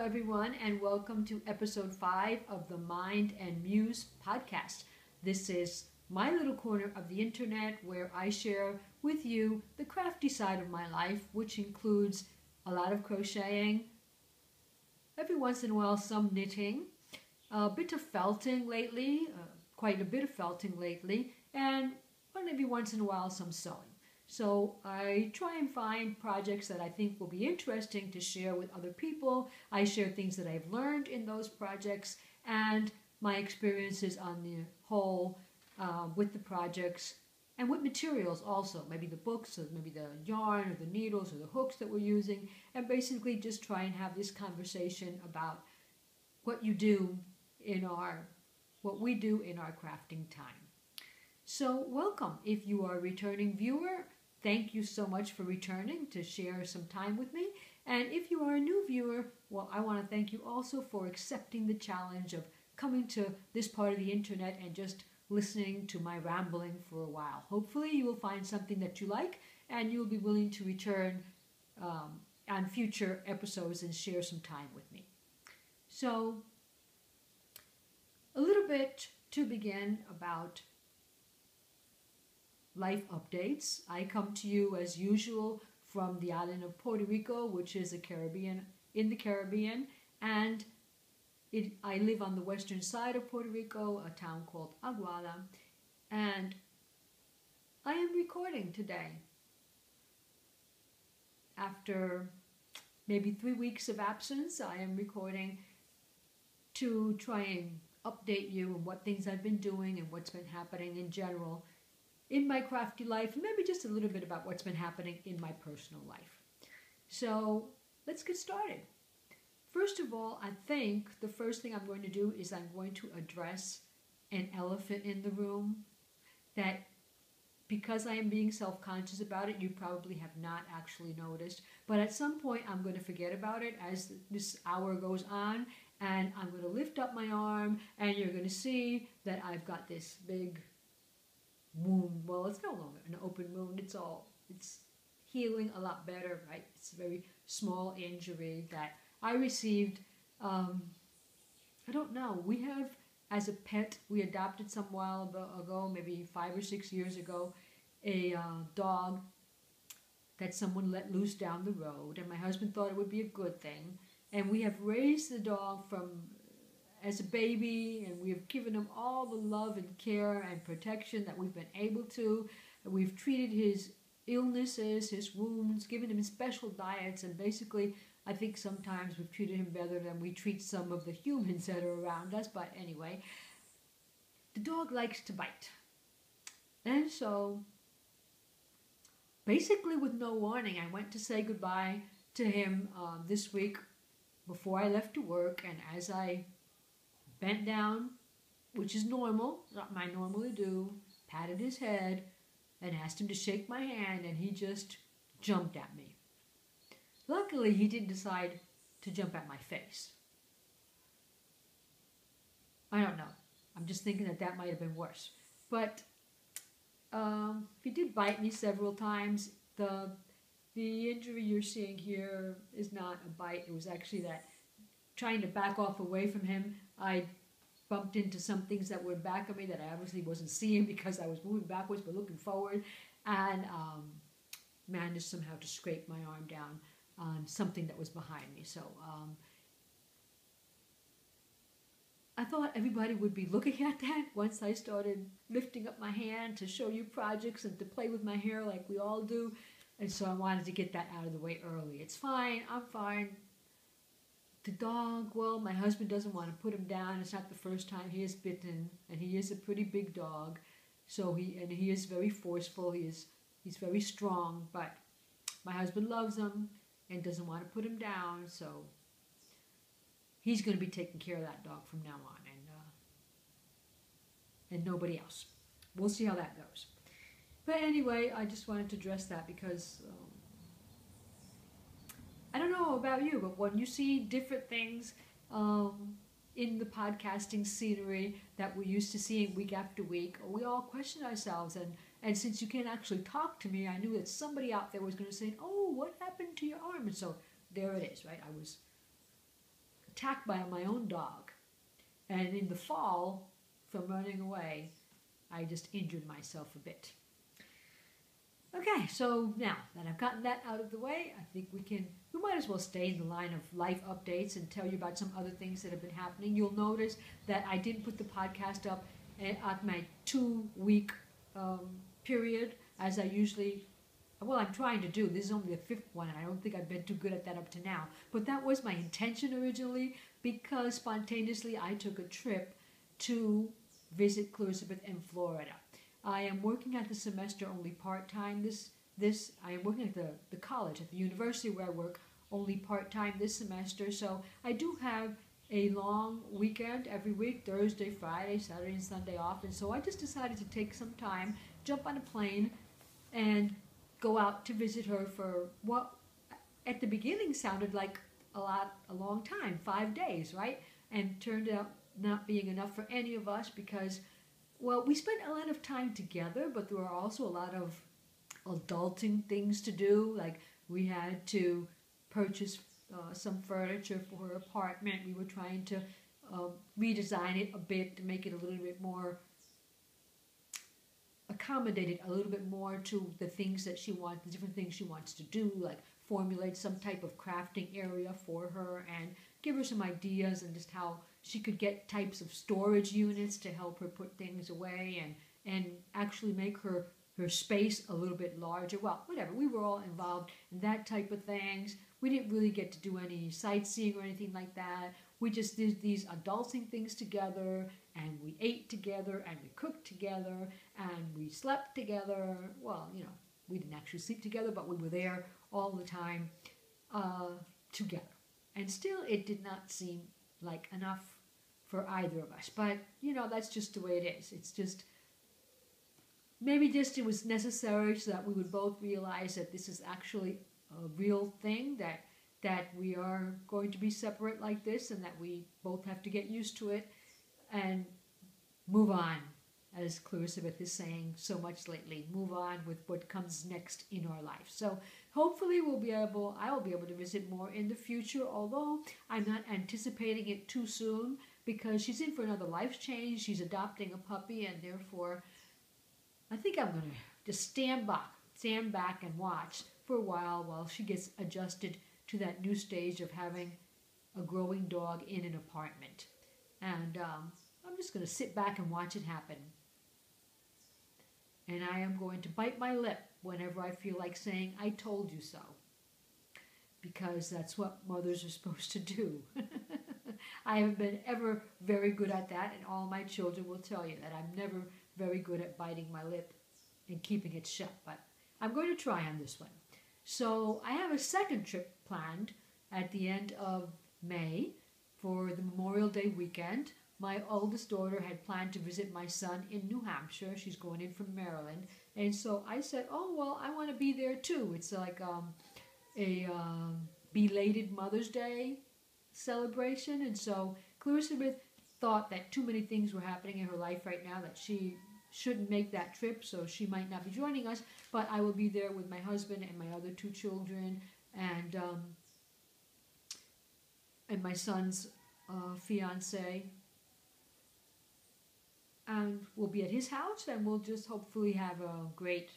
everyone, and welcome to episode 5 of the Mind and Muse podcast. This is my little corner of the internet where I share with you the crafty side of my life, which includes a lot of crocheting, every once in a while some knitting, a bit of felting lately, quite a bit of felting lately, and every once in a while some sewing. So I try and find projects that I think will be interesting to share with other people. I share things that I've learned in those projects and my experiences on the whole with the projects and with materials also, maybe the books or maybe the yarn or the needles or the hooks that we're using, and basically just try and have this conversation about what we do in our crafting time. So welcome. If you are a returning viewer, thank you so much for returning to share some time with me. And if you are a new viewer, well, I want to thank you also for accepting the challenge of coming to this part of the internet and just listening to my rambling for a while. Hopefully you will find something that you like and you'll be willing to return on future episodes and share some time with me. So, a little bit to begin about life updates. I come to you as usual from the island of Puerto Rico, which is in the Caribbean, and I live on the western side of Puerto Rico, a town called Aguada, and I am recording today. After maybe 3 weeks of absence, I am recording to try and update you on what things I've been doing and what's been happening in general in my crafty life, and maybe just a little bit about what's been happening in my personal life. So let's get started. First of all, I think the first thing I'm going to do is I'm going to address an elephant in the room that, because I am being self-conscious about it, you probably have not actually noticed. But at some point, I'm going to forget about it as this hour goes on, and I'm going to lift up my arm, and you're going to see that I've got this big wound. Well, it's no longer an open wound. It's healing a lot better, right? It's a very small injury that I received. I don't know. We have, as a pet, we adopted some while ago, maybe 5 or 6 years ago, a dog that someone let loose down the road, and my husband thought it would be a good thing. And we have raised the dog as a baby, and we have given him all the love and care and protection that we've been able to. And we've treated his illnesses, his wounds, given him special diets, and basically I think sometimes we've treated him better than we treat some of the humans that are around us. But anyway, the dog likes to bite. And so basically with no warning, I went to say goodbye to him this week before I left to work, and as I bent down, which is normal, what I normally do, patted his head and asked him to shake my hand, and he just jumped at me. Luckily, he didn't decide to jump at my face. I don't know. I'm just thinking that might have been worse. But he did bite me several times. The injury you're seeing here is not a bite. It was actually that trying to back off away from him, I bumped into some things that were back of me that I obviously wasn't seeing because I was moving backwards but looking forward, and managed somehow to scrape my arm down on something that was behind me. So I thought everybody would be looking at that once I started lifting up my hand to show you projects and to play with my hair like we all do, and so I wanted to get that out of the way early. It's fine, I'm fine. The dog, well, my husband doesn't want to put him down. It's not the first time he is bitten, and he is a pretty big dog. So he is very forceful. He's very strong, but my husband loves him and doesn't want to put him down. So he's going to be taking care of that dog from now on, and nobody else. We'll see how that goes. But anyway, I just wanted to address that because I don't know about you, but when you see different things in the podcasting scenery that we're used to seeing week after week, we all question ourselves. And since you can't actually talk to me, I knew that somebody out there was going to say, oh, what happened to your arm? And so there it is, right? I was attacked by my own dog. And in the fall, from running away, I just injured myself a bit. Okay, so now that I've gotten that out of the way, I think we might as well stay in the line of life updates and tell you about some other things that have been happening. You'll notice that I didn't put the podcast up at my 2-week period, as I usually, well, I'm trying to do. This is only the 5th one, and I don't think I've been too good at that up to now. But that was my intention originally, because spontaneously I took a trip to visit Elizabeth in Florida. I am working at the semester only part-time. I am working at the college, at the university where I work, only part-time this semester. So I do have a long weekend every week, Thursday, Friday, Saturday, and Sunday off. And so I just decided to take some time, jump on a plane, and go out to visit her for what at the beginning sounded like a long time, 5 days, right? And turned out not being enough for any of us because, well, we spent a lot of time together, but there were also a lot of adulting things to do. Like we had to purchase some furniture for her apartment. We were trying to redesign it a bit to make it a little bit more accommodated, a little bit more to the things that she wants, the different things she wants to do, like formulate some type of crafting area for her and give her some ideas and just how she could get types of storage units to help her put things away and actually make her space a little bit larger. Well, whatever. We were all involved in that type of things. We didn't really get to do any sightseeing or anything like that. We just did these adulting things together, and we ate together, and we cooked together, and we slept together. Well, you know, we didn't actually sleep together, but we were there all the time together. And still, it did not seem like enough for either of us. But, you know, that's just the way it is. It's just, maybe just it was necessary so that we would both realize that this is actually a real thing, that we are going to be separate like this, and that we both have to get used to it and move on, as Elizabeth is saying so much lately. Move on with what comes next in our life. So hopefully I will be able to visit more in the future, although I'm not anticipating it too soon because she's in for another life change. She's adopting a puppy, and therefore I think I'm going to just stand back and watch for a while she gets adjusted to that new stage of having a growing dog in an apartment. And I'm just going to sit back and watch it happen. And I am going to bite my lip whenever I feel like saying, I told you so. Because that's what mothers are supposed to do. I haven't been ever very good at that, and all my children will tell you that I'm never very good at biting my lip and keeping it shut. But I'm going to try on this one. So I have a second trip planned at the end of May for the Memorial Day weekend. My oldest daughter had planned to visit my son in New Hampshire. She's going in from Maryland. And so I said, oh, well, I want to be there too. It's like a belated Mother's Day celebration. And so Elizabeth thought that too many things were happening in her life right now that she shouldn't make that trip, so she might not be joining us, but I will be there with my husband and my other 2 children and my son's fiance, and we'll be at his house, and we'll just hopefully have a great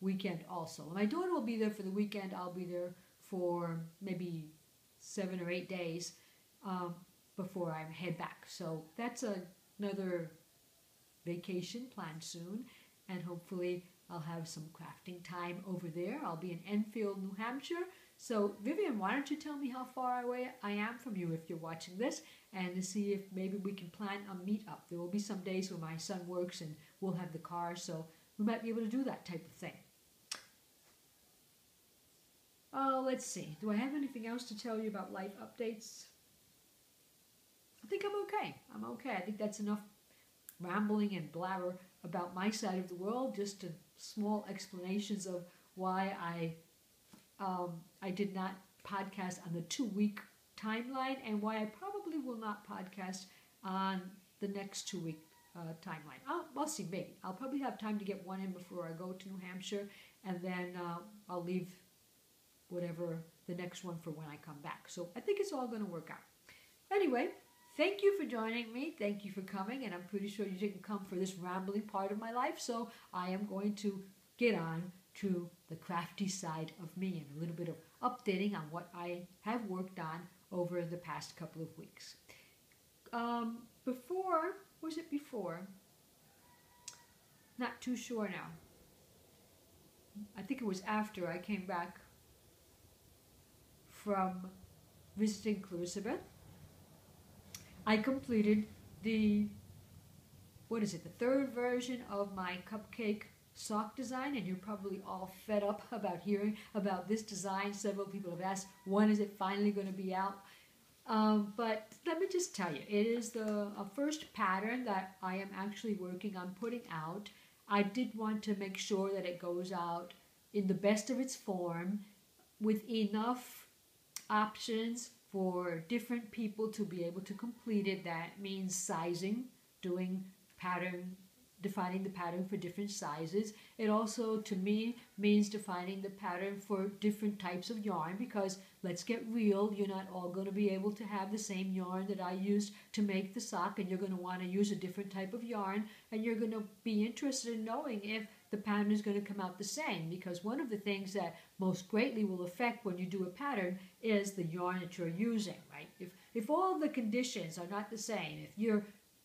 weekend also. My daughter will be there for the weekend. I'll be there for maybe 7 or 8 days before I head back. So that's another vacation planned soon, and hopefully I'll have some crafting time over there. I'll be in Enfield, New Hampshire. So Vivian, why don't you tell me how far away I am from you if you're watching this, and to see if maybe we can plan a meet-up. There will be some days where my son works and we'll have the car, so we might be able to do that type of thing. Let's see. Do I have anything else to tell you about life updates? I think I'm okay. I think that's enough rambling and blabber about my side of the world, just small explanations of why I did not podcast on the 2-week timeline, and why I probably will not podcast on the next 2-week timeline. We'll see, maybe. I'll probably have time to get one in before I go to New Hampshire, and then I'll leave whatever the next one for when I come back. So I think it's all going to work out. Anyway, thank you for joining me. Thank you for coming, and I'm pretty sure you didn't come for this rambling part of my life, so I am going to get on to the crafty side of me and a little bit of updating on what I have worked on over the past couple of weeks. Was it before? Not too sure now. I think it was after I came back from visiting Elizabeth. I completed the third version of my cupcake sock design, and you're probably all fed up about hearing about this design. Several people have asked, when is it finally going to be out? But let me just tell you, it is the first pattern that I am actually working on putting out. I did want to make sure that it goes out in the best of its form with enough options for different people to be able to complete it. That means sizing, doing pattern, defining the pattern for different sizes. It also, to me, means defining the pattern for different types of yarn, because let's get real, you're not all going to be able to have the same yarn that I used to make the sock, and you're going to want to use a different type of yarn, and you're going to be interested in knowing if the pattern is going to come out the same, because one of the things that most greatly will affect when you do a pattern is the yarn that you're using, right? If all the conditions are not the same, if your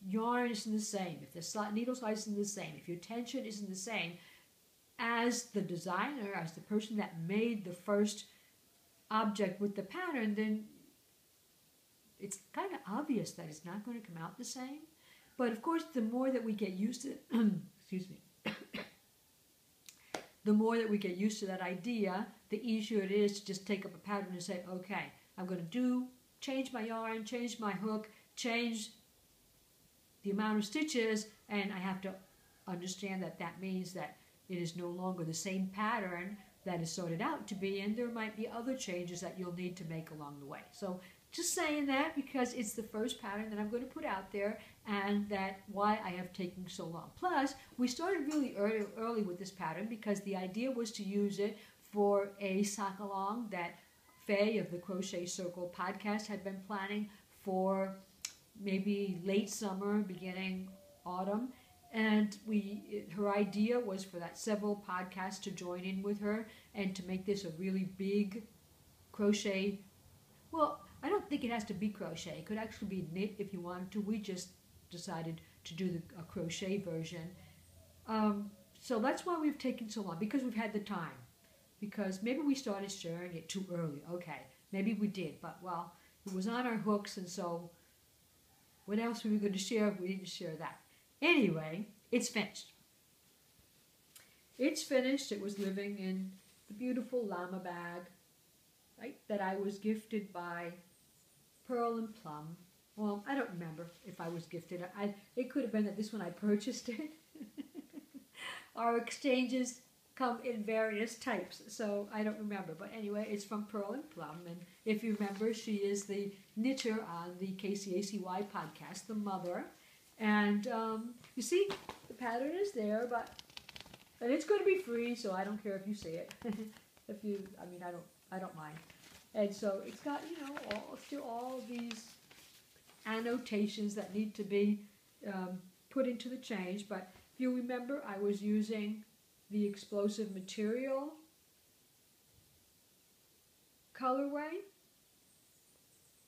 yarn isn't the same, if the needle size isn't the same, if your tension isn't the same, as the designer, as the person that made the first object with the pattern, then it's kind of obvious that it's not going to come out the same. But of course, the more that we get used to excuse me, the more that we get used to that idea, the easier it is to just take up a pattern and say, okay, I'm going to change my yarn, change my hook, change the amount of stitches, and I have to understand that that means that it is no longer the same pattern that is sorted out to be, and there might be other changes that you'll need to make along the way. So just saying that because it's the first pattern that I'm going to put out there, and that why I have taken so long. Plus, we started really early with this pattern because the idea was to use it for a sock along that Faye of the Crochet Circle podcast had been planning for maybe late summer, beginning autumn. And her idea was for that several podcasts to join in with her and to make this a really big crochet. Well, I don't think it has to be crochet. It could actually be knit if you wanted to. We just decided to do a crochet version. So that's why we've taken so long, because we've had the time. Because maybe we started sharing it too early. Okay, maybe we did, but well, it was on our hooks, and so what else were we going to share if we didn't share that? Anyway, it's finished. It's finished. It was living in the beautiful llama bag, right, that I was gifted by Pearl and Plum. Well, I don't remember if I was gifted. It could have been that this one I purchased it. Our exchanges come in various types, so I don't remember. But anyway, it's from Pearl and Plum, and if you remember, she is the knitter on the KCACY podcast, the mother. And you see, the pattern is there, and it's going to be free, so I don't care if you see it. I don't mind. And so it's got, all these annotations that need to be put into the change. But if you remember, I was using the explosive material colorway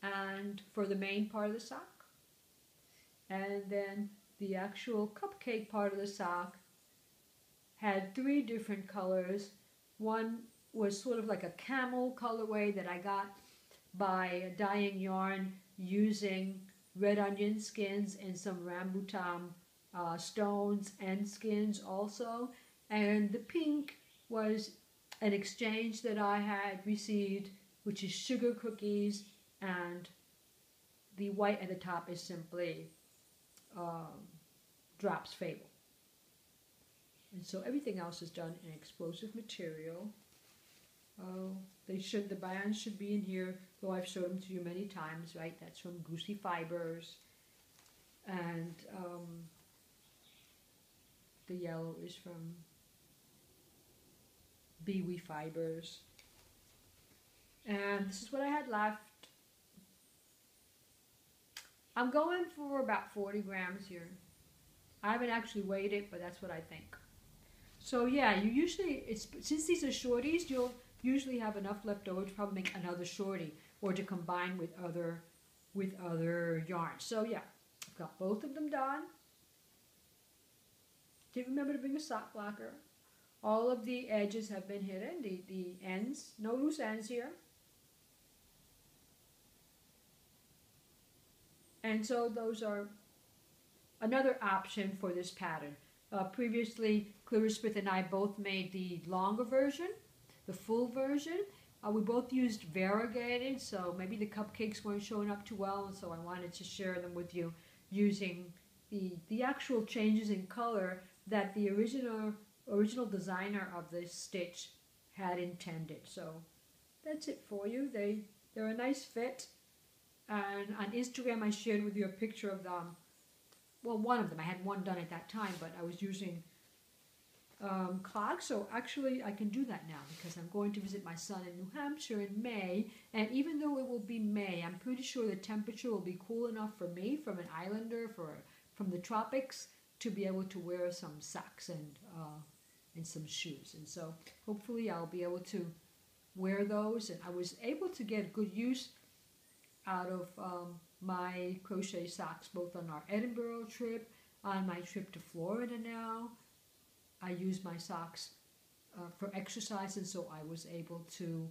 and for the main part of the sock. And then the actual cupcake part of the sock had 3 different colors. One was sort of like a camel colorway that I got by dyeing yarn using red onion skins and some rambutan stones and skins also. And the pink was an exchange that I had received, which is sugar cookies, and the white at the top is simply Drops Fable. And so everything else is done in explosive material. The bands should be in here, though I've showed them to you many times, right? That's from Goosey Fibers. And the yellow is from Biwi Fibers. And this is what I had left. I'm going for about 40 grams here. I haven't actually weighed it, but that's what I think. So yeah, you usually, since these are shorties, you'll usually have enough left over to probably make another shorty or to combine with other yarns. So yeah, I've got both of them done. Didn't remember to bring a sock blocker. All of the edges have been hidden, the ends, no loose ends here. And so those are another option for this pattern. Previously, Clarissa Smith and I both made the longer version, the full version. We both used variegated, so maybe the cupcakes weren't showing up too well, and so I wanted to share them with you using the actual changes in color that the original designer of this stitch had intended. So that's it for you. They're a nice fit, and on Instagram I shared with you a picture of them. Well, one of them. I had one done at that time, but I was using clogs, so actually I can do that now because I'm going to visit my son in New Hampshire in May, and even though it will be May, I'm pretty sure the temperature will be cool enough for me, from an islander, from the tropics, to be able to wear some socks and some shoes. And so hopefully I'll be able to wear those, and I was able to get good use out of my crochet socks both on our Edinburgh trip, on my trip to Florida now. I use my socks for exercise, and so I was able to,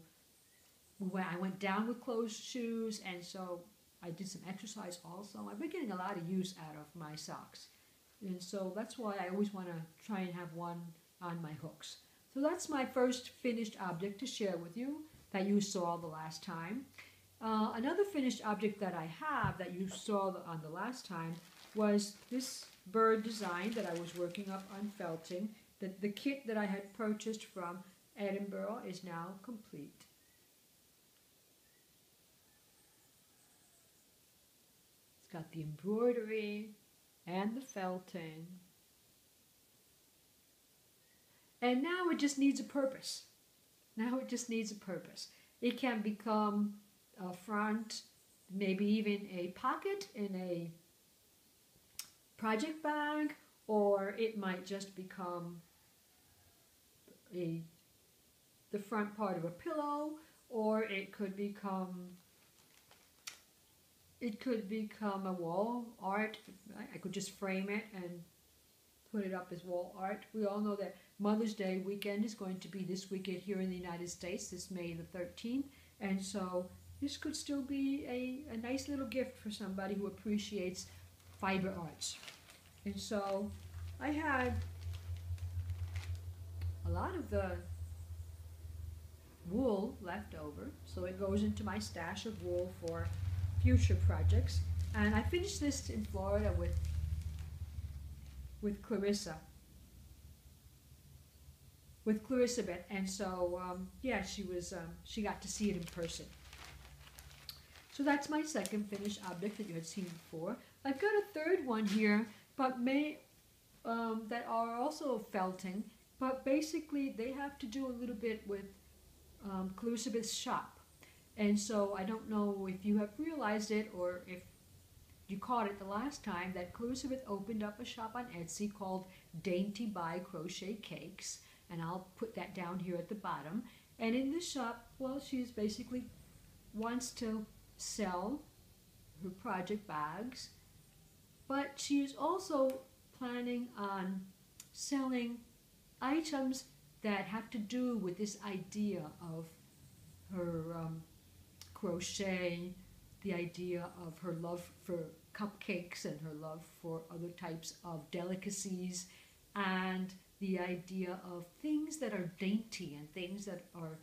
I went down with closed shoes, and so I did some exercise also. I've been getting a lot of use out of my socks, and so that's why I always want to try and have one on my hooks. So that's my first finished object to share with you that you saw the last time. Another finished object that I have that you saw on the last time was this bird design that I was working up on felting. The kit that I had purchased from Edinburgh is now complete. It's got the embroidery and the felting. And now it just needs a purpose. Now it just needs a purpose. It can become a front, maybe even a pocket in a project bag, or it might just become the front part of a pillow, or it could become a wall art. I could just frame it and put it up as wall art. We all know that Mother's Day weekend is going to be this weekend here in the United States, this May the 13th, and so this could still be a nice little gift for somebody who appreciates fiber arts. And so I had a lot of the wool left over, so it goes into my stash of wool for future projects. And I finished this in Florida with Clarissa. And so yeah, she got to see it in person. So that's my second finished object that you had seen before. I've got a third one here, but that are also felting, but basically they have to do a little bit with Clarissa shop. And so I don't know if you have realized it or if you caught it the last time, that Clarissa opened up a shop on Etsy called Dainty by Crochetcakes, and I'll put that down here at the bottom. And in this shop, well, she's basically wants to sell her project bags, but she's also planning on selling items that have to do with this idea of her crochet, the idea of her love for cupcakes and her love for other types of delicacies, and the idea of things that are dainty and things that are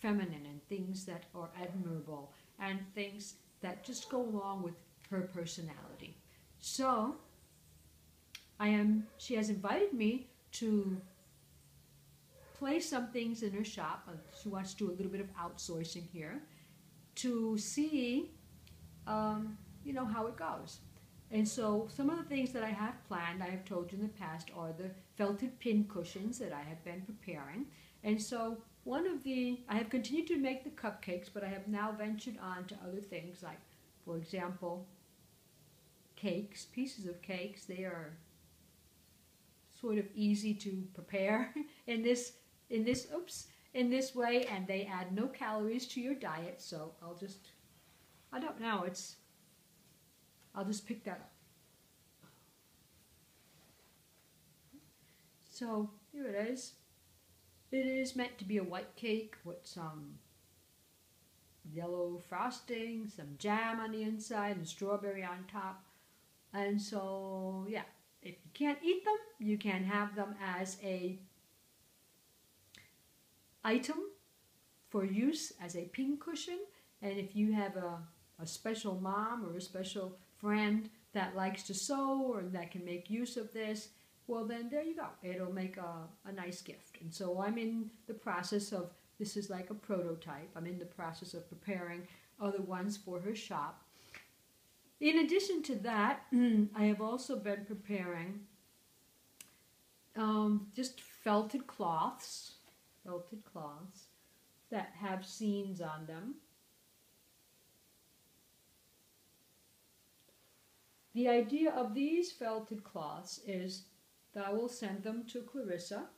feminine and things that are admirable and things that just go along with her personality. So she has invited me to place some things in her shop. She wants to do a little bit of outsourcing here to see how it goes. And so some of the things that I have planned, I have told you in the past, are the felted pin cushions that I have been preparing. And so I have continued to make the cupcakes, but I have now ventured on to other things, like, for example, cakes, pieces of cakes. They are sort of easy to prepare in this way, and they add no calories to your diet. So I don't know, I'll just pick that up. So here it is. It is meant to be a white cake with some yellow frosting, some jam on the inside, and strawberry on top. And so, yeah, if you can't eat them, you can have them as a item for use as a pincushion. And if you have a special mom or a special friend that likes to sew or that can make use of this, well then there you go. It'll make a nice gift. And so I'm in the process of, this is like a prototype, I'm in the process of preparing other ones for her shop. In addition to that, I have also been preparing just felted cloths that have scenes on them. The idea of these felted cloths is that I will send them to Clarissa,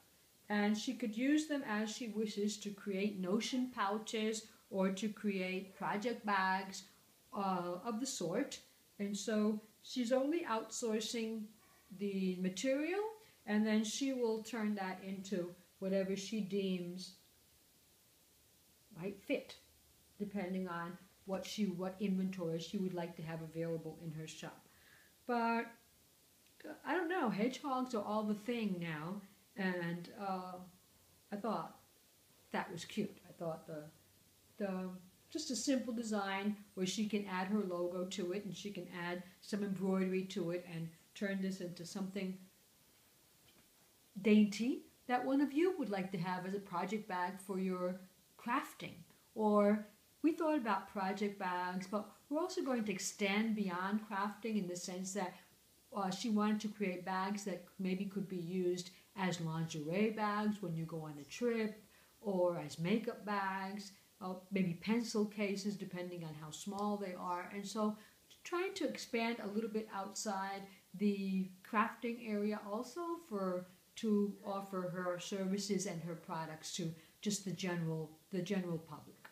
and she could use them as she wishes to create notion pouches or to create project bags of the sort. And so she's only outsourcing the material, and then she will turn that into whatever she deems might fit, depending on what inventory she would like to have available in her shop. But I don't know, hedgehogs are all the thing now, and I thought that was cute. I thought the just a simple design where she can add her logo to it, and she can add some embroidery to it and turn this into something dainty that one of you would like to have as a project bag for your crafting. Or we thought about project bags, but we're also going to extend beyond crafting in the sense that she wanted to create bags that maybe could be used as lingerie bags when you go on a trip, or as makeup bags, maybe pencil cases depending on how small they are. And so trying to expand a little bit outside the crafting area also to offer her services and her products to just the general public.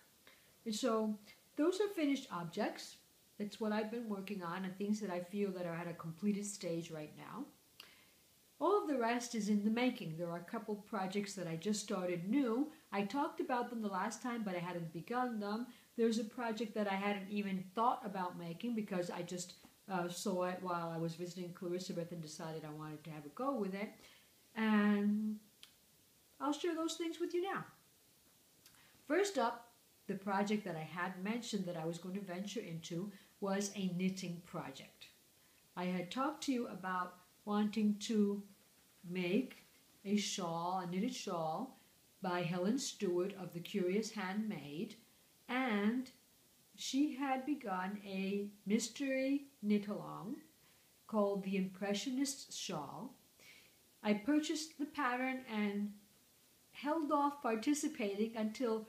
And so those are finished objects. That's what I've been working on, and things that I feel that are at a completed stage right now. All of the rest is in the making. There are a couple projects that I just started new. I talked about them the last time, but I hadn't begun them. There's a project that I hadn't even thought about making because I just saw it while I was visiting Clarissa and decided I wanted to have a go with it. And I'll share those things with you now. First up, the project that I had mentioned that I was going to venture into was a knitting project. I had talked to you about wanting to make a shawl, a knitted shawl by Helen Stewart of the Curious Handmade, and she had begun a mystery knit-along called the Impressionist Shawl. I purchased the pattern and held off participating until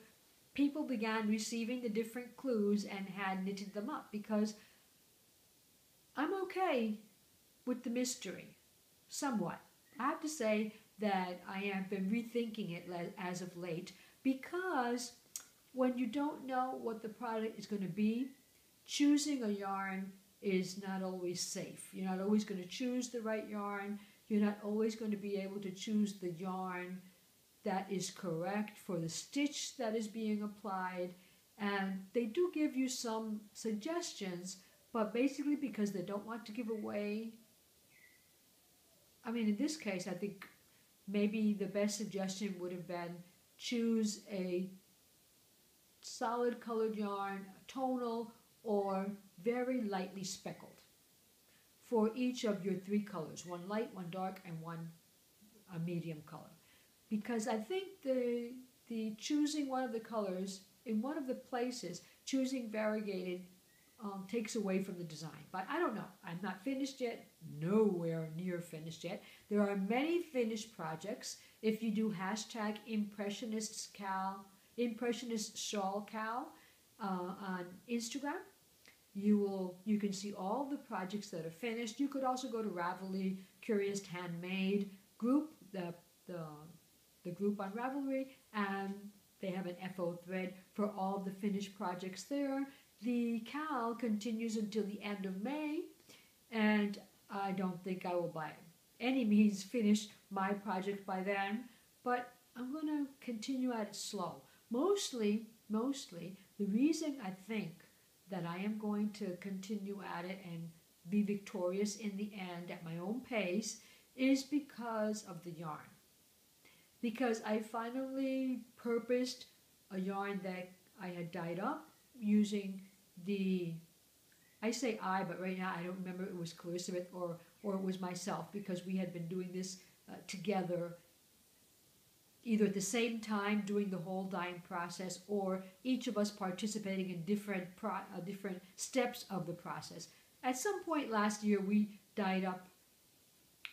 people began receiving the different clues and had knitted them up, because I'm okay with the mystery, somewhat. I have to say that I have been rethinking it as of late, because when you don't know what the product is going to be, choosing a yarn is not always safe. You're not always going to choose the right yarn. You're not always going to be able to choose the yarn that is correct for the stitch that is being applied. And they do give you some suggestions, but basically because they don't want to give away. I mean, in this case, I think maybe the best suggestion would have been choose a solid colored yarn, tonal, or very lightly speckled for each of your three colors, one light, one dark, and one a medium color. Because I think the choosing one of the colors in one of the places, choosing variegated, takes away from the design. But I don't know. I'm not finished yet. Nowhere near finished yet. There are many finished projects. If you do hashtag Impressionist Shawl Cal on Instagram, you can see all the projects that are finished. You could also go to Ravelry Curious Handmade group, the group on Ravelry, and they have an FO thread for all the finished projects there. The CAL continues until the end of May, and I don't think I will by any means finish my project by then, but I'm going to continue at it slow. Mostly, the reason I think that I am going to continue at it and be victorious in the end at my own pace is because of the yarn. Because I finally purposed a yarn that I had dyed up using I say I, but right now I don't remember it was Elizabeth or it was myself, because we had been doing this together either at the same time doing the whole dyeing process, or each of us participating in different steps of the process. At some point last year we dyed up,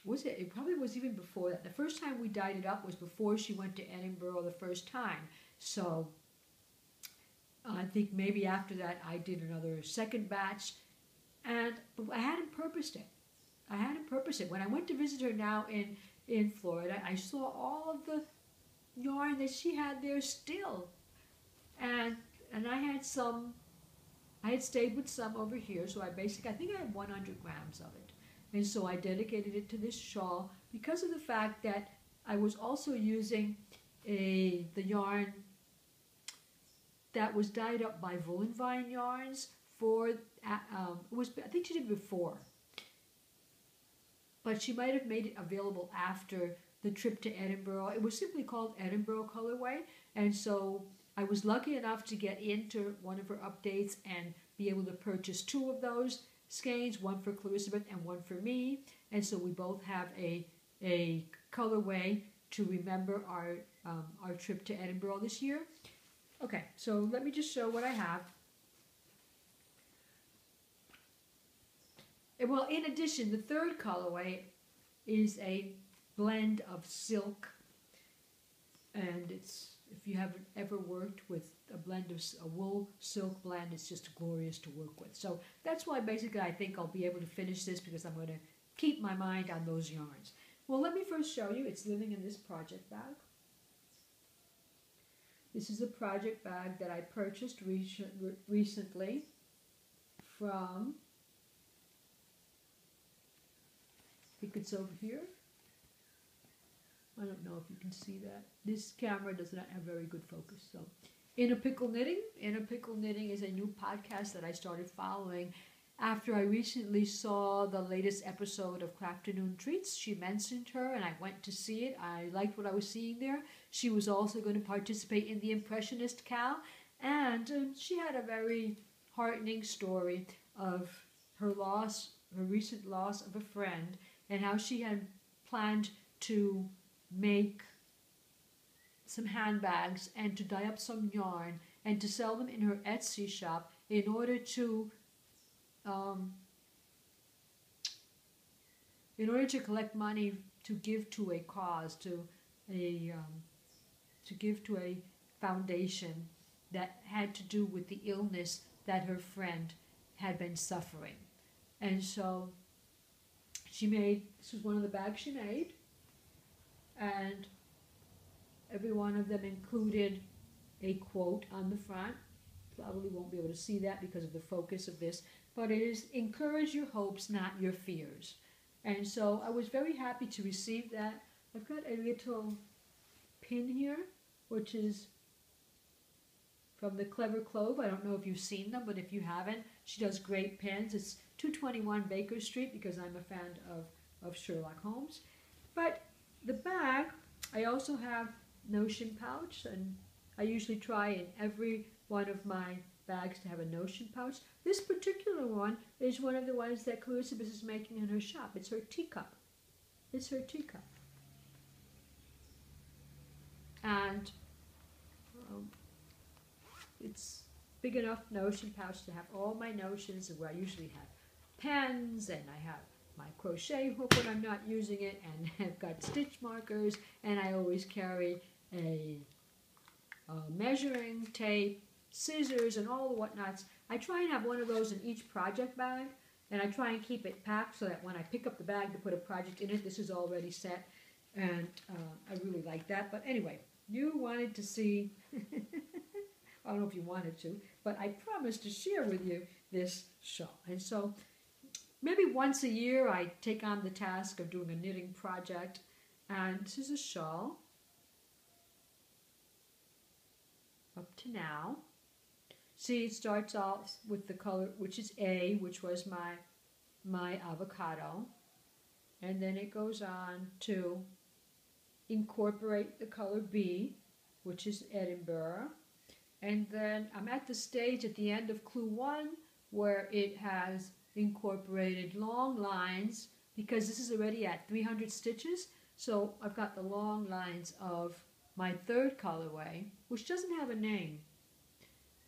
it probably was even before that. The first time we dyed it up was before she went to Edinburgh the first time. So I think maybe after that I did another second batch, but I hadn't purposed it. When I went to visit her now in Florida, I saw all of the yarn that she had there still, and I had stayed with some over here, so I think I had 100 grams of it, and so I dedicated it to this shawl because of the fact that I was also using the yarn that was dyed up by Woolen Vine Yarns for I think she did before, but she might have made it available after the trip to Edinburgh. It was simply called Edinburgh Colorway, and so I was lucky enough to get into one of her updates and be able to purchase 2 of those skeins, one for Elizabeth and one for me, and so we both have a colorway to remember our trip to Edinburgh this year. Okay, so let me just show what I have. Well, in addition, the third colorway is a blend of silk, and if you haven't ever worked with a wool silk blend, it's just glorious to work with. So that's why basically I think I'll be able to finish this, because I'm going to keep my mind on those yarns. Well, let me first show you. It's living in this project bag. This is a project bag that I purchased recently from, I think it's over here. I don't know if you can see that. This camera does not have very good focus. So, In a Pickle Knitting. In a Pickle Knitting is a new podcast that I started following after I recently saw the latest episode of Crafternoon Treats. She mentioned her and I went to see it. I liked what I was seeing there. She was also going to participate in the Impressionist Cal, and she had a very heartening story of her recent loss of a friend, and how she had planned to make some handbags and to dye up some yarn and to sell them in her Etsy shop in order to collect money to give to a cause, to give to a foundation that had to do with the illness that her friend had been suffering. And so this was one of the bags she made, and every one of them included a quote on the front. Probably won't be able to see that because of the focus of this, but it is, "Encourage your hopes, not your fears." And so I was very happy to receive that. I've got a little pin here, which is from the Clever Clove. I don't know if you've seen them, but if you haven't, she does great pins. It's 221 Baker Street, because I'm a fan of Sherlock Holmes. But the bag, I also have notion pouch, and I usually try in every one of my bags to have a notion pouch. This particular one is one of the ones that Clarissa is making in her shop. It's her teacup. It's her teacup. And it's big enough notion pouch to have all my notions, where I usually have pens, and I have my crochet hook when I'm not using it, and I've got stitch markers, and I always carry a measuring tape, scissors, and all the whatnots I try and have one of those in each project bag, and I try and keep it packed so that when I pick up the bag to put a project in it, this is already set, and I really like that. But anyway, you wanted to see, I don't know if you wanted to, but I promised to share with you this shawl. And so maybe once a year I take on the task of doing a knitting project, and this is a shawl up to now. See, it starts off with the color, which is A, which was my avocado. And then it goes on to incorporate the color B, which is Edinburgh. And then I'm at the stage at the end of clue 1 where it has incorporated long lines, because this is already at 300 stitches. So I've got the long lines of my third colorway, which doesn't have a name.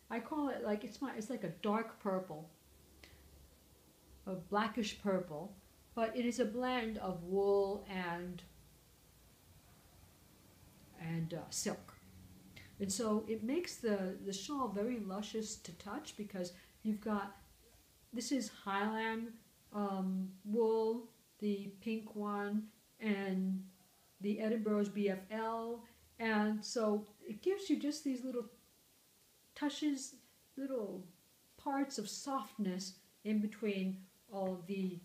I call it like, it's like a dark purple, a blackish purple, but it is a blend of wool and silk. And so it makes the shawl very luscious to touch, because you've got, this is Highland wool, the pink one, and the Edinburgh's BFL, and so it gives you just these little touches, little parts of softness in between all of the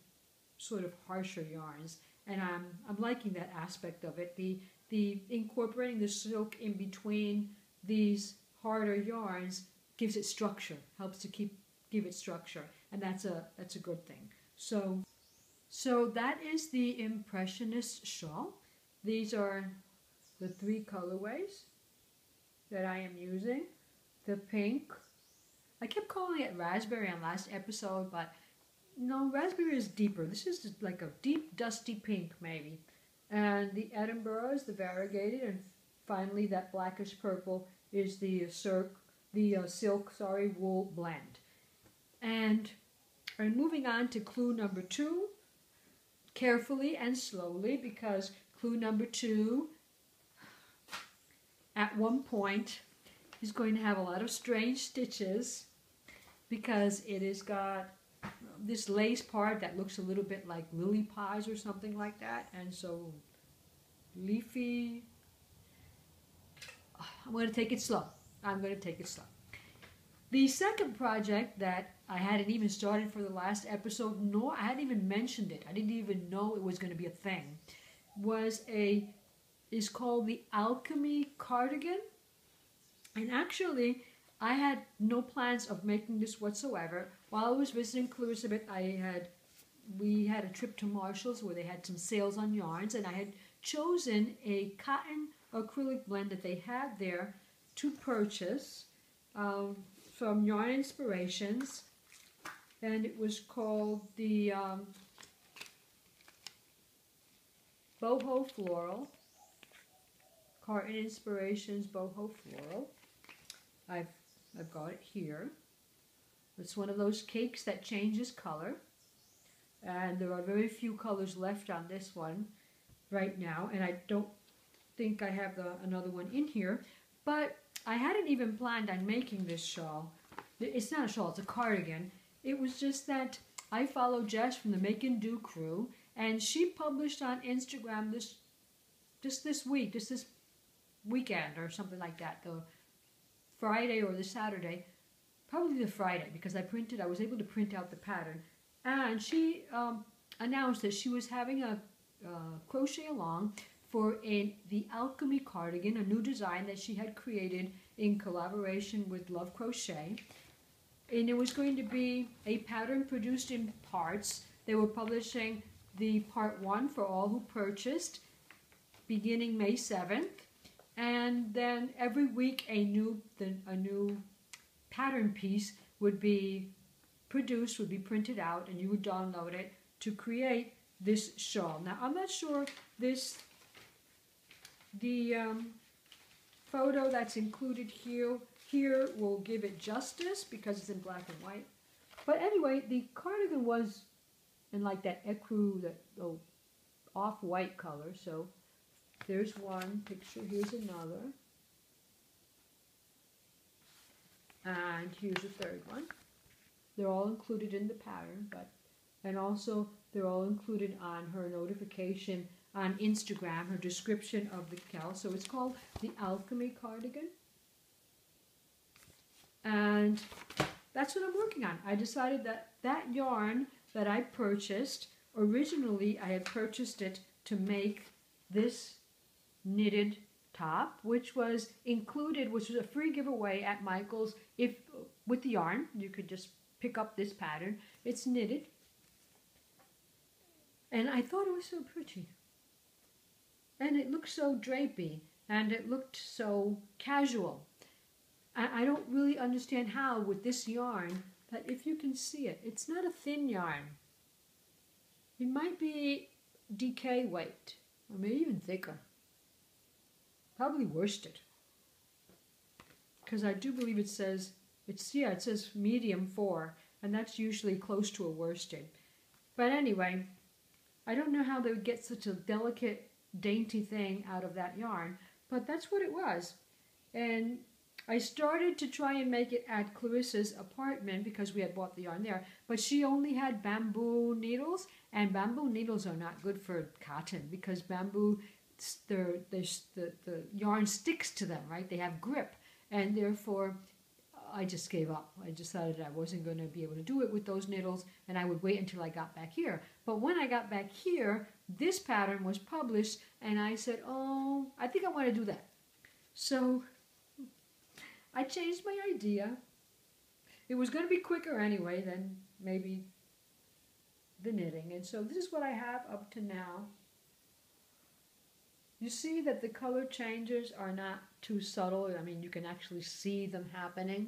sort of harsher yarns, and I'm liking that aspect of it. The incorporating the silk in between these harder yarns gives it structure, helps to give it structure, and that's a good thing. So that is the Impressionist shawl. These are the 3 colorways that I am using. The pink, I kept calling it raspberry on last episode, but no, raspberry is deeper. This is just like a deep dusty pink maybe. And the Edinburgh is the variegated, and finally that blackish purple is the silk wool blend. And I'm moving on to clue number 2, carefully and slowly, because clue number 2 at one point is going to have a lot of strange stitches, because it has got this lace part that looks a little bit like lily pads or something like that, and so leafy. I'm going to take it slow. The second project that I hadn't even started for the last episode, nor I hadn't even mentioned it, I didn't even know it was going to be a thing, is called the Alchemy Cardigan. And actually, I had no plans of making this whatsoever. While I was visiting Elizabeth, we had a trip to Marshall's where they had some sales on yarns, and I had chosen a cotton acrylic blend that they had there to purchase from Yarn Inspirations, and it was called the Boho Floral, Yarn Inspirations Boho Floral. I've got it here. It's one of those cakes that changes color, and there are very few colors left on this one right now, and I don't think I have another one in here, but I hadn't even planned on making this shawl. It's not a shawl, it's a cardigan. It was just that I follow Jess from the Make and Do crew, and she published on Instagram this weekend or something like that, the Friday or the Saturday, probably the Friday, because I was able to print out the pattern, and she announced that she was having a crochet along for the Alchemy Cardigan, a new design that she had created in collaboration with Love Crochet. And it was going to be a pattern produced in parts. They were publishing the part 1 for all who purchased beginning May 7th. And then every week a new pattern piece would be produced, would be printed out, and you would download it to create this shawl. Now, I'm not sure the photo that's included here will give it justice because it's in black and white. But anyway, the cardigan was in like that ecru, that off-white color. So there's one picture, here's another. And here's a third one. they're all included in the pattern, and also they're all included on her notification on Instagram, her description of the cowl. So it's called the Alchemy Cardigan. And that's what I'm working on. I decided that yarn that I purchased, originally I had purchased it to make this knitted top, which was included, which was a free giveaway at Michael's. If with the yarn, you could just pick up this pattern. It's knitted. And I thought it was so pretty. And it looked so drapey, and it looked so casual. I don't really understand how with this yarn, that if you can see it, it's not a thin yarn. It might be DK weight, or maybe even thicker. Probably worsted. Because I do believe it says, it says medium 4, and that's usually close to a worsted. But anyway, I don't know how they would get such a delicate, dainty thing out of that yarn, but that's what it was. And I started to try and make it at Clarissa's apartment because we had bought the yarn there, but she only had bamboo needles, and bamboo needles are not good for cotton because bamboo, the yarn sticks to them, right? They have grip, and therefore I just gave up. I decided I wasn't going to be able to do it with those needles, and I would wait until I got back here. But when I got back here, this pattern was published, and I said, oh, I think I want to do that. So I changed my idea. It was going to be quicker anyway than maybe the knitting. And so this is what I have up to now. You see that the color changes are not too subtle. I mean, you can actually see them happening.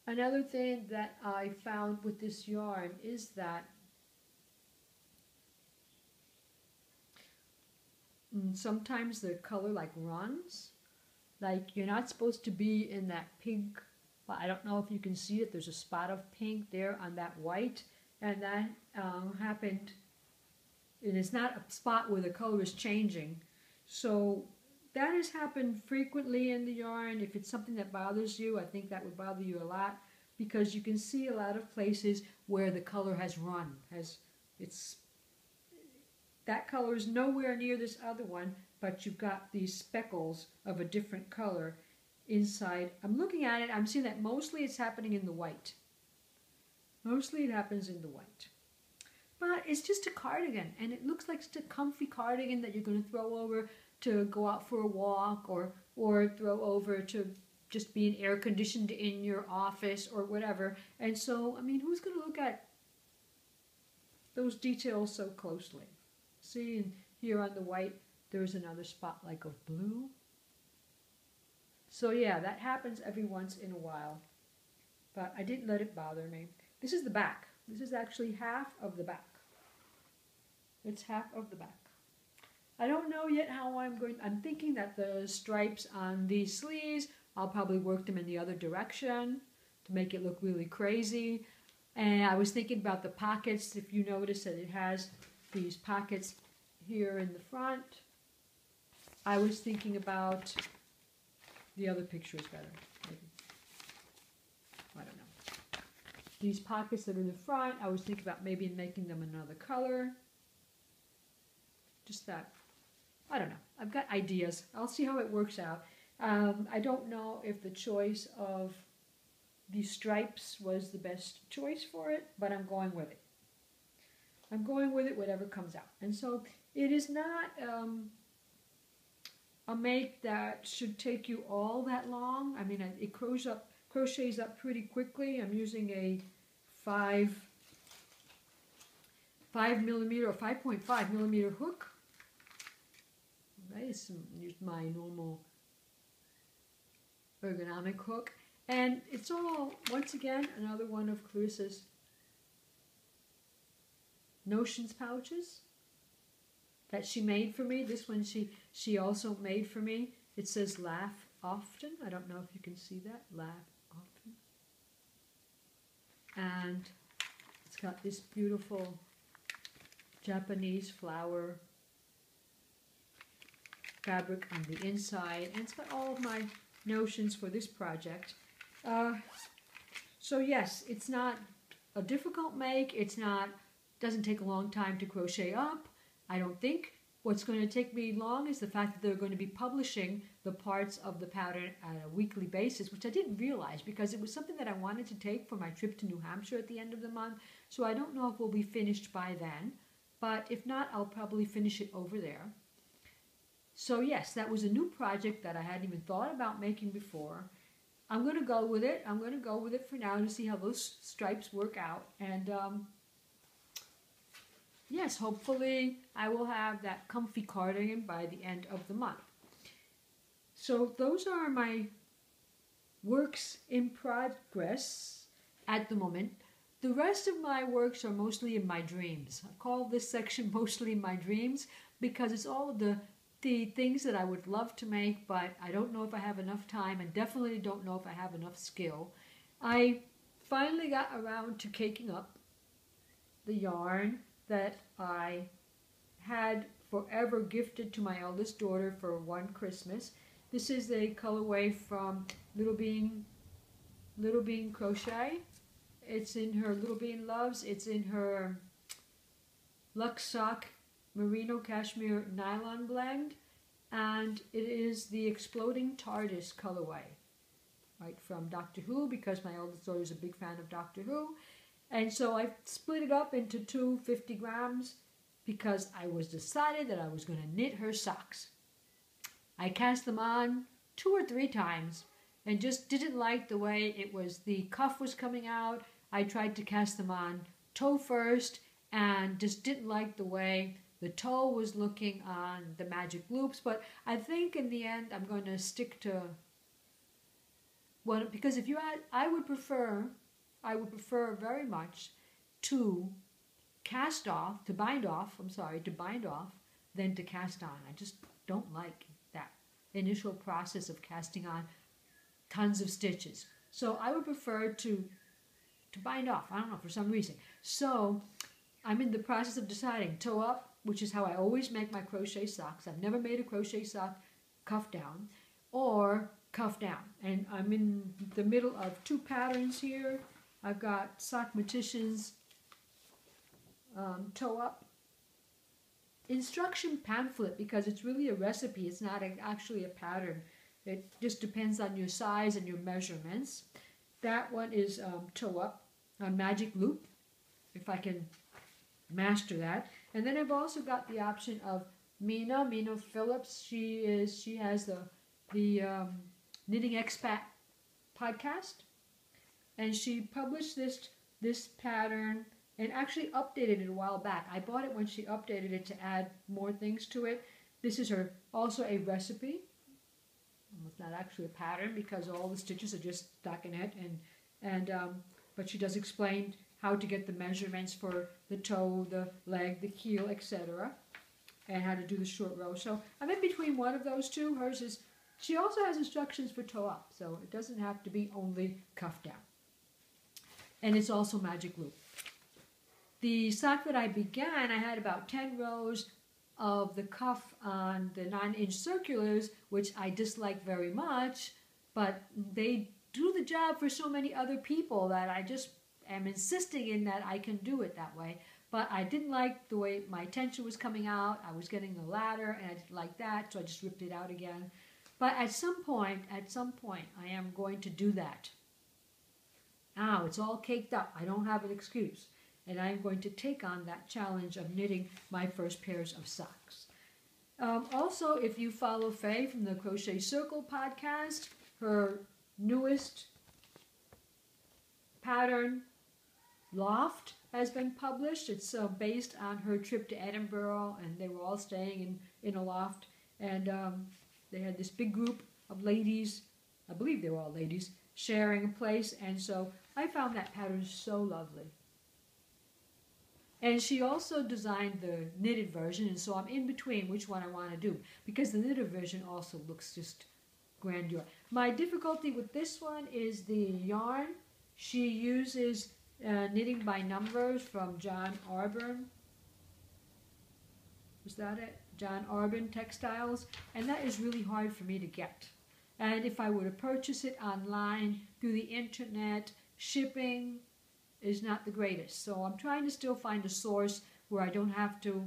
Another thing that I found with this yarn is that sometimes the color like runs. Like you're not supposed to be in that pink, I don't know if you can see it, there's a spot of pink there on that white, and that happened, and it's not a spot where the color is changing. So that has happened frequently in the yarn. If it's something that bothers you, I think that would bother you a lot, because you can see a lot of places where the color has run. That color is nowhere near this other one, but you've got these speckles of a different color inside. I'm looking at it, I'm seeing that mostly it's happening in the white. Mostly it happens in the white. But it's just a cardigan, and it looks like just a comfy cardigan that you're going to throw over to go out for a walk, or throw over to just being air conditioned in your office or whatever. And so, I mean, who's going to look at those details so closely? See, and here on the white, there's another spot like of blue. So yeah, that happens every once in a while. But I didn't let it bother me. This is the back. This is actually half of the back. It's half of the back. I don't know yet how I'm thinking that the stripes on these sleeves, I'll probably work them in the other direction to make it look really crazy. And I was thinking about the pockets. If you notice that it has these pockets here in the front. I was thinking about, the other picture is better, maybe. I don't know. These pockets that are in the front, I was thinking about maybe making them another color. Just that, I don't know. I've got ideas. I'll see how it works out. I don't know if the choice of these stripes was the best choice for it, but I'm going with it. I'm going with it, whatever comes out. And so it is not a make that should take you all that long. I mean, it crochets up pretty quickly. I'm using a 5 millimeter or 5.5 millimeter hook. I just used my normal ergonomic hook. And it's all, once again, another one of Clarissa's notions pouches that she made for me. This one she also made for me. It says laugh often. I don't know if you can see that. Laugh often. And it's got this beautiful Japanese flower fabric on the inside. And it's got all of my notions for this project. So yes, it's not a difficult make. It's not, doesn't take a long time to crochet up, I don't think. What's going to take me long is the fact that they're going to be publishing the parts of the pattern at a weekly basis, which I didn't realize because it was something that I wanted to take for my trip to New Hampshire at the end of the month. So I don't know if we'll be finished by then, but if not, I'll probably finish it over there. So yes, that was a new project that I hadn't even thought about making before. I'm going to go with it. I'm going to go with it for now to see how those stripes work out. And yes, hopefully I will have that comfy cardigan by the end of the month. So those are my works in progress at the moment. The rest of my works are mostly in my dreams. I call this section mostly my dreams because it's all of the things that I would love to make, but I don't know if I have enough time and definitely don't know if I have enough skill. I finally got around to caking up the yarn that I had forever gifted to my eldest daughter for one Christmas. This is a colorway from Little Bean Crochet. It's in her Little Bean Loves. It's in her Luxe Sock Merino Cashmere Nylon Blend, and it is the Exploding TARDIS colorway, right, from Doctor Who, because my eldest daughter is a big fan of Doctor Who. And so I split it up into two 50 grams because I was decided that I was going to knit her socks. I cast them on 2 or 3 times and just didn't like the way it was, the cuff was coming out. I tried to cast them on toe first and just didn't like the way the toe was looking on the magic loops. But I think in the end I'm going to stick to what, because if you had, I would prefer very much to bind off, than to cast on. I just don't like that initial process of casting on tons of stitches. So I would prefer to bind off. I don't know, for some reason. So I'm in the process of deciding toe up, which is how I always make my crochet socks. I've never made a crochet sock cuff down, or cuff down. And I'm in the middle of 2 patterns here. I've got Sockmatician's toe up instruction pamphlet, because it's really a recipe. It's not actually a pattern. It just depends on your size and your measurements. That one is toe up on magic loop, if I can master that. And then I've also got the option of Mina Phillips. She has the Knitting Expat podcast, and she published this pattern and actually updated it a while back. I bought it when she updated it to add more things to it. This is also a recipe. It's not actually a pattern because all the stitches are just stockinette, but she does explain how to get the measurements for the toe, the leg, the heel, etc., and how to do the short row. So I'm in between one of those two. Hers is, she also has instructions for toe up, so it doesn't have to be only cuff down. And it's also magic loop. The sock that I began, I had about 10 rows of the cuff on the 9-inch circulars, which I dislike very much, but they do the job for so many other people that I just am insisting in that I can do it that way. But I didn't like the way my tension was coming out. I was getting a ladder, and I didn't like that, so I just ripped it out again. But at some point, I am going to do that. Now, it's all caked up. I don't have an excuse. And I'm going to take on that challenge of knitting my first pairs of socks. Also, if you follow Faye from the Crochet Circle podcast, her newest pattern, Loft, has been published. It's based on her trip to Edinburgh, and they were all staying in a loft. And they had this big group of ladies, I believe they were all ladies, sharing a place. And so I found that pattern so lovely. And she also designed the knitted version, and so I'm in between which one I want to do, because the knitted version also looks just grandeur. My difficulty with this one is the yarn. She uses Knitting by Numbers from John Arbon. Was that it? John Arbon Textiles. And that is really hard for me to get. And if I were to purchase it online, through the internet, shipping, is not the greatest. So I'm trying to still find a source where I don't have to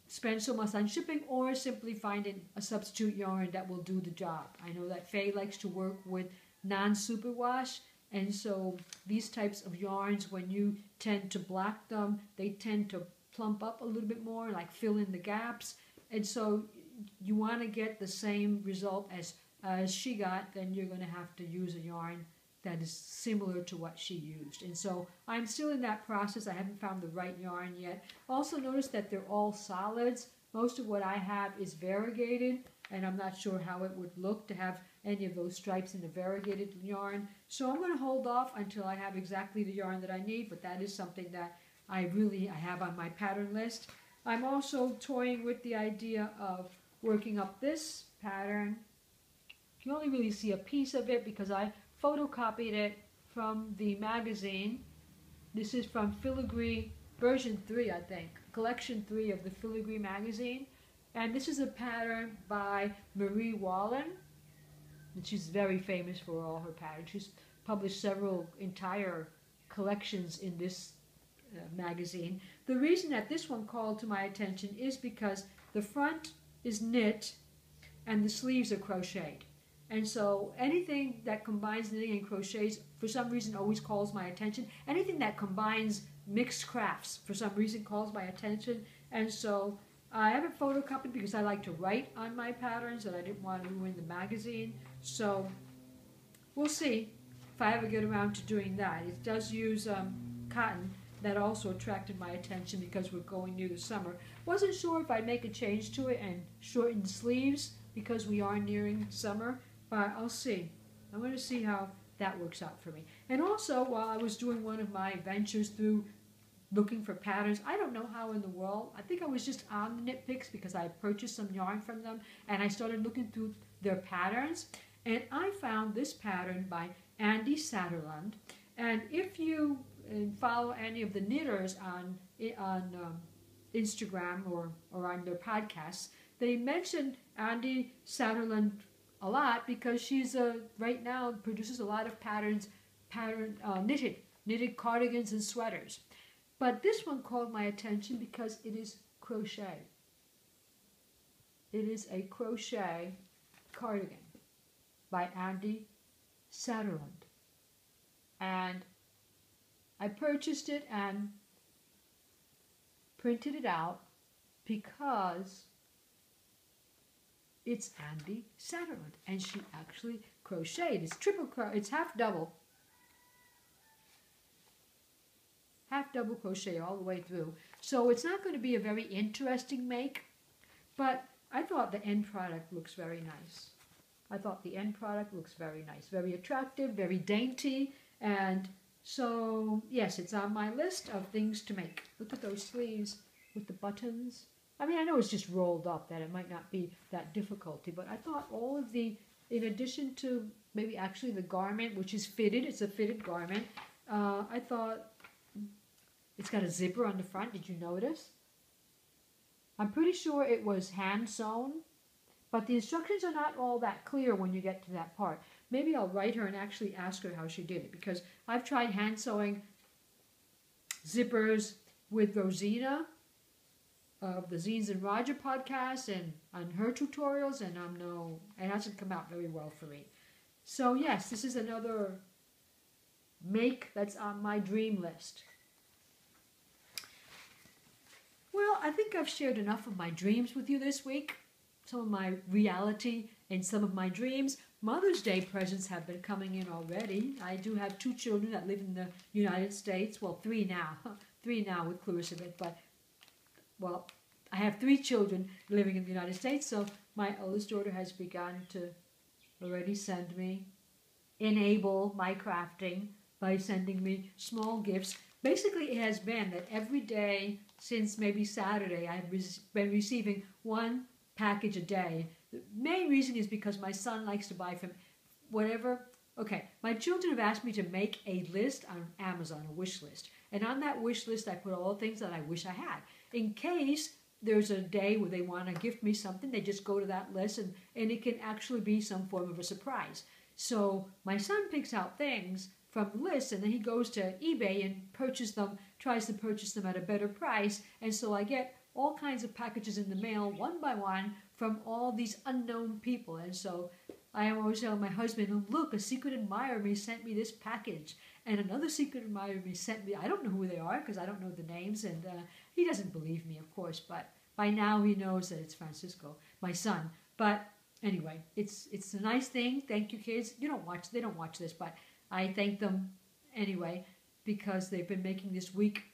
spend so much on shipping, or simply finding a substitute yarn that will do the job. I know that Faye likes to work with non-superwash, and so these types of yarns, when you tend to black them, they tend to plump up a little bit more, like fill in the gaps. And so you want to get the same result as she got, then you're going to have to use a yarn that is similar to what she used. And so I'm still in that process. I haven't found the right yarn yet. Also notice that they're all solids. Most of what I have is variegated, and I'm not sure how it would look to have any of those stripes in a variegated yarn. So I'm going to hold off until I have exactly the yarn that I need, but that is something that I have on my pattern list. I'm also toying with the idea of working up this pattern. You only really see a piece of it because I photocopied it from the magazine. This is from Filigree version 3, I think, collection 3 of the Filigree magazine. And this is a pattern by Marie Wallen. And she's very famous for all her patterns. She's published several entire collections in this magazine. The reason that this one called to my attention is because the front is knit and the sleeves are crocheted. And so anything that combines knitting and crochets, for some reason, always calls my attention. Anything that combines mixed crafts, for some reason, calls my attention. And so I haven't photocopied because I like to write on my patterns and I didn't want to ruin the magazine. So we'll see if I ever get around to doing that. It does use cotton. That also attracted my attention because we're going near the summer. Wasn't sure if I'd make a change to it and shorten the sleeves because we are nearing summer. But I'll see. I'm going to see how that works out for me. And also, while I was doing one of my ventures through looking for patterns, I don't know how in the world, I think I was just on the Knit Picks because I purchased some yarn from them, and I started looking through their patterns, and I found this pattern by Andy Satterlund. And if you follow any of the knitters on Instagram or on their podcasts, they mention Andy Satterlund a lot because she's right now produces a lot of knitted cardigans and sweaters. But this one called my attention because it is crochet. It is a crochet cardigan by Andy Satterlund. And I purchased it and printed it out because it's Andy Satterlund, and she actually crocheted. It's it's half double crochet all the way through. So it's not going to be a very interesting make, but I thought the end product looks very nice. Very attractive, very dainty, and so yes, it's on my list of things to make. Look at those sleeves with the buttons. I mean, I know it's just rolled up, that it might not be that difficulty, but I thought all of the, in addition to maybe actually the garment, which is fitted, it's a fitted garment, I thought it's got a zipper on the front. Did you notice? I'm pretty sure it was hand sewn, but the instructions are not all that clear when you get to that part. Maybe I'll write her and actually ask her how she did it, because I've tried hand sewing zippers with Rosina of the Zines and Roger podcast and on her tutorials, and it hasn't come out very well for me. So yes, this is another make that's on my dream list. Well, I think I've shared enough of my dreams with you this week. Some of my reality and some of my dreams. Mother's Day presents have been coming in already. I do have 2 children that live in the United States. Well, 3 now. 3 now with Clarissa, but well, I have 3 children living in the United States, so my oldest daughter has begun to already send me, enable my crafting by sending me small gifts. Basically, it has been that every day since maybe Saturday, I've been receiving 1 package a day. The main reason is because my son likes to buy from whatever. Okay, my children have asked me to make a list on Amazon, a wish list. And on that wish list, I put all the things that I wish I had. In case there's a day where they want to gift me something, they just go to that list, and it can actually be some form of a surprise. So my son picks out things from lists, and then he goes to eBay and tries to purchase them at a better price. And so I get all kinds of packages in the mail, one by one, from all these unknown people. And so I am always telling my husband, oh, look, a secret admirer of me sent me this package. And another secret admirer of me sent me, I don't know who they are because I don't know the names. And he doesn't believe me, of course, but by now he knows that it's Francisco, my son. But anyway, it's a nice thing. Thank you, kids. They don't watch this, but I thank them anyway because they've been making this week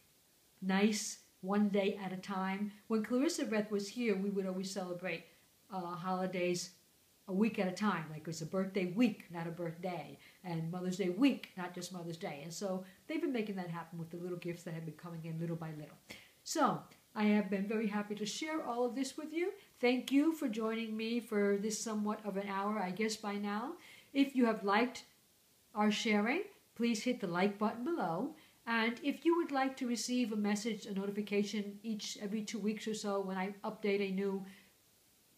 nice, one day at a time. When Clarissa Beth was here, we would always celebrate holidays a week at a time. Like it was a birthday week, not a birthday, and Mother's Day week, not just Mother's Day. And so they've been making that happen with the little gifts that have been coming in little by little. So I have been very happy to share all of this with you. Thank you for joining me for this somewhat of an hour, I guess, by now. If you have liked our sharing, please hit the like button below. And if you would like to receive a message, a notification every 2 weeks or so when I update a new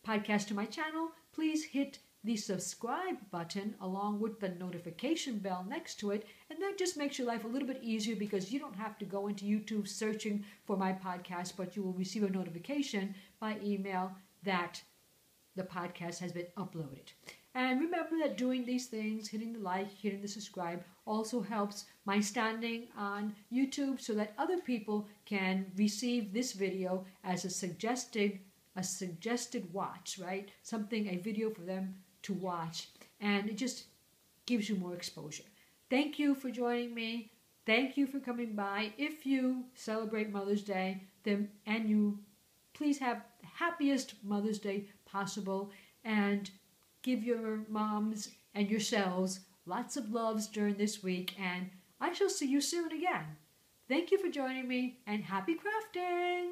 podcast to my channel, please hit the subscribe button along with the notification bell next to it. And that just makes your life a little bit easier because you don't have to go into YouTube searching for my podcast, but you will receive a notification by email that the podcast has been uploaded. And remember that doing these things, hitting the like, hitting the subscribe, also helps my standing on YouTube so that other people can receive this video as a suggested watch, right? A video for them to watch. And it just gives you more exposure. Thank you for joining me. Thank you for coming by. If you celebrate Mother's Day, and you please have the happiest Mother's Day possible, and give your moms and yourselves lots of loves during this week, and I shall see you soon again. Thank you for joining me, and happy crafting!